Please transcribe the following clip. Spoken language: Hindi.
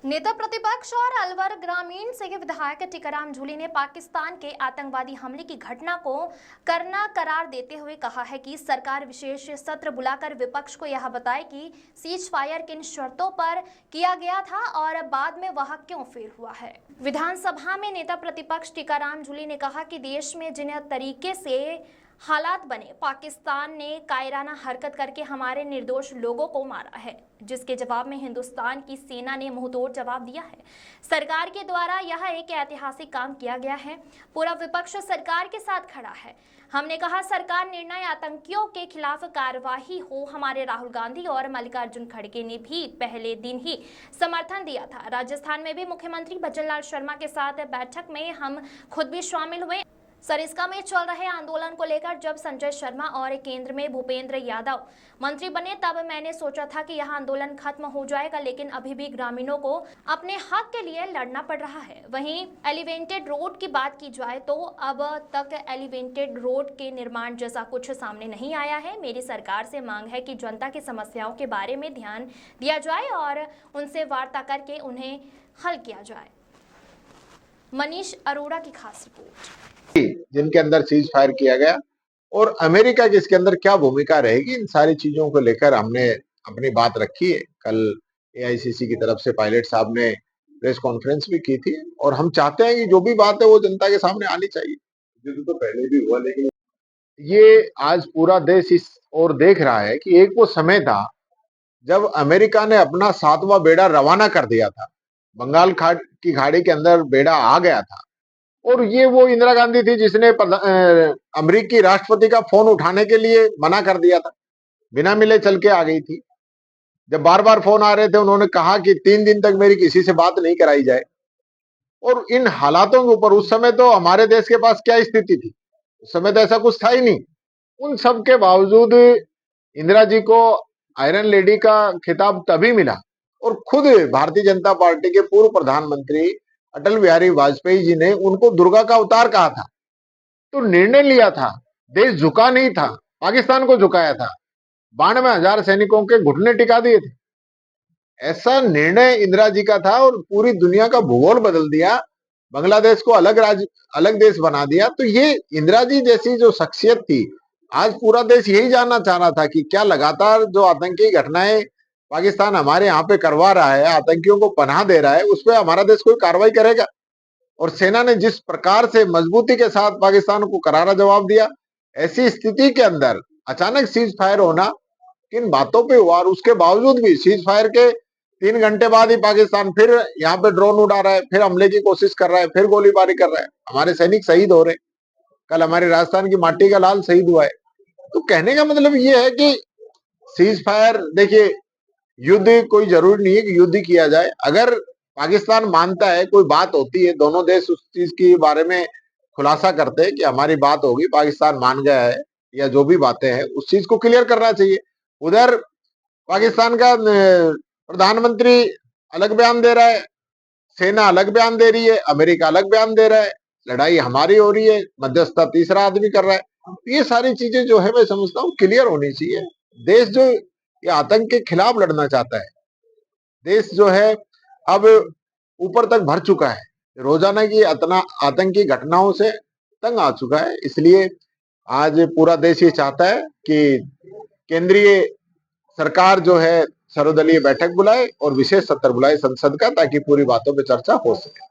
नेता प्रतिपक्ष और अलवर ग्रामीण से विधायक टीकाराम जूली ने पाकिस्तान के आतंकवादी हमले की घटना को करना करार देते हुए कहा है कि सरकार विशेष सत्र बुलाकर विपक्ष को यह बताए कि सीज फायर किन शर्तों पर किया गया था और बाद में वह क्यों फेल हुआ है। विधानसभा में नेता प्रतिपक्ष टीकाराम जूली ने कहा कि देश में जिन तरीके से हालात बने, पाकिस्तान ने कायराना हरकत करके हमारे निर्दोष लोगों को मारा है, जिसके जवाब में हिंदुस्तान की सेना ने मुंहतोड़ जवाब दिया है। सरकार के द्वारा यह एक ऐतिहासिक काम किया गया है। पूरा विपक्ष सरकार के साथ खड़ा है। हमने कहा सरकार निर्णय आतंकियों के खिलाफ कार्यवाही हो। हमारे राहुल गांधी और मल्लिकार्जुन खड़गे ने भी पहले दिन ही समर्थन दिया था। राजस्थान में भी मुख्यमंत्री भजनलाल शर्मा के साथ बैठक में हम खुद भी शामिल हुए। सरिस्का में चल रहे आंदोलन को लेकर जब संजय शर्मा और केंद्र में भूपेंद्र यादव मंत्री बने, तब मैंने सोचा था कि यह आंदोलन खत्म हो जाएगा, लेकिन अभी भी ग्रामीणों को अपने हक के लिए लड़ना पड़ रहा है। वहीं एलिवेटेड रोड की बात की जाए तो अब तक एलिवेटेड रोड के निर्माण जैसा कुछ सामने नहीं आया है। मेरी सरकार से मांग है कि जनता की समस्याओं के बारे में ध्यान दिया जाए और उनसे वार्ता करके उन्हें हल किया जाए। मनीष अरोड़ा की खास रिपोर्ट। जिनके अंदर सीज फायर किया गया और अमेरिका की इसके अंदर क्या भूमिका रहेगी, इन सारी चीजों को लेकर हमने अपनी बात रखी है। कल एआईसीसी की तरफ से पायलट साहब ने प्रेस कॉन्फ्रेंस भी की थी और हम चाहते हैं कि जो भी बात है वो जनता के सामने आनी चाहिए। जो तो पहले भी हुआ, लेकिन ये आज पूरा देश इस ओर देख रहा है कि एक वो समय था जब अमेरिका ने अपना 7वां बेड़ा रवाना कर दिया था। बंगाल की खाड़ी के अंदर बेड़ा आ गया था और ये वो इंदिरा गांधी थी जिसने अमेरिकी राष्ट्रपति का फोन उठाने के लिए मना कर दिया था, बिना मिले चल के आ गई थी। जब बार बार फोन आ रहे थे, उन्होंने कहा कि 3 दिन तक मेरी किसी से बात नहीं कराई जाए। और इन हालातों के ऊपर उस समय तो हमारे देश के पास क्या स्थिति थी, उस समय तो ऐसा कुछ था ही नहीं। उन सब के बावजूद इंदिरा जी को आयरन लेडी का खिताब तभी मिला और खुद भारतीय जनता पार्टी के पूर्व प्रधानमंत्री अटल बिहारी वाजपेयी जी ने उनको दुर्गा का अवतार कहा था। तो निर्णय लिया था, देश झुका नहीं था, पाकिस्तान को झुकाया था, 92,000 सैनिकों के घुटने टिका दिए थे। ऐसा निर्णय इंदिरा जी का था और पूरी दुनिया का भूगोल बदल दिया, बांग्लादेश को अलग राज्य अलग देश बना दिया। तो ये इंदिरा जी जैसी जो शख्सियत थी, आज पूरा देश यही जानना चाह रहा था कि क्या लगातार जो आतंकी घटनाएं पाकिस्तान हमारे यहाँ पे करवा रहा है, आतंकियों को पनाह दे रहा है, उस पर हमारा देश कोई कार्रवाई करेगा। और सेना ने जिस प्रकार से मजबूती के साथ पाकिस्तान को करारा जवाब दिया, ऐसी स्थिति के अंदर अचानक सीज फायर होना किन बातों पे हुआ और उसके बावजूद भी सीज फायर के 3 घंटे बाद ही पाकिस्तान फिर यहाँ पे ड्रोन उड़ा रहा है, फिर हमले की कोशिश कर रहा है, फिर गोलीबारी कर रहा है। हमारे सैनिक शहीद हो रहे हैं। कल हमारे राजस्थान की माटी का लाल शहीद हुआ है। तो कहने का मतलब ये है कि सीज फायर, देखिए, युद्ध कोई जरूरी नहीं है कि युद्ध किया जाए। अगर पाकिस्तान मानता है, कोई बात होती है, दोनों देश उस चीज के बारे में खुलासा करते हैं कि हमारी बात होगी, पाकिस्तान मान गया है या जो भी बातें हैं, उस चीज को क्लियर करना चाहिए। उधर पाकिस्तान का प्रधानमंत्री अलग बयान दे रहा है, सेना अलग बयान दे रही है, अमेरिका अलग बयान दे रहा है, लड़ाई हमारी हो रही है, मध्यस्थता तीसरा आदमी कर रहा है। ये सारी चीजें जो है मैं समझता हूँ क्लियर होनी चाहिए। देश जो ये आतंक के खिलाफ लड़ना चाहता है, देश जो है अब ऊपर तक भर चुका है, रोजाना की आतंकी घटनाओं से तंग आ चुका है। इसलिए आज पूरा देश ये चाहता है कि केंद्रीय सरकार जो है सर्वदलीय बैठक बुलाए और विशेष सत्र बुलाए संसद का, ताकि पूरी बातों पे चर्चा हो सके।